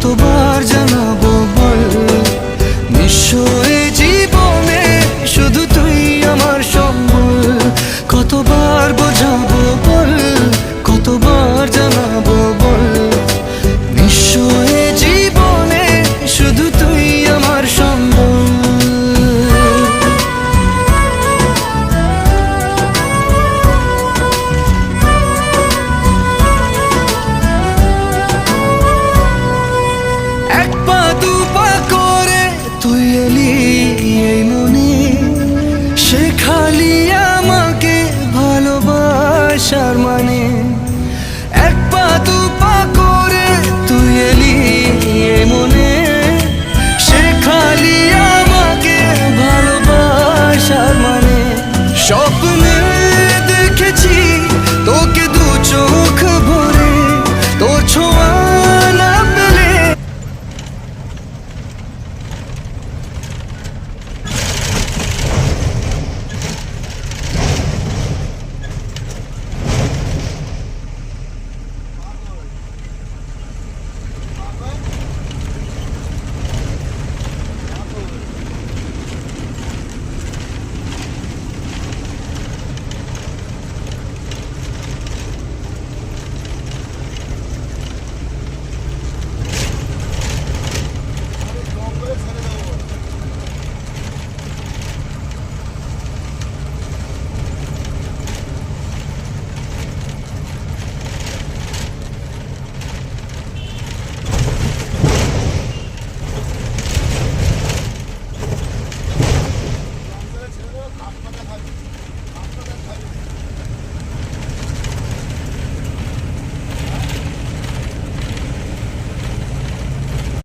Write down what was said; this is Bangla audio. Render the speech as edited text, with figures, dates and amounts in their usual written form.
কতবার জানাবো বল, নিঃস্ব এ জীবনে শুধু তুই আমার সম্বল। কতবার বোঝাবো বল, কতবার জানাবো বল, নিঃস্ব এ জীবনে শুধু তুই আমার সম্বল। এক পা দু পা করে তুই এলি এই মনে, শেখালি আমাকে ভালোবাসার মানে।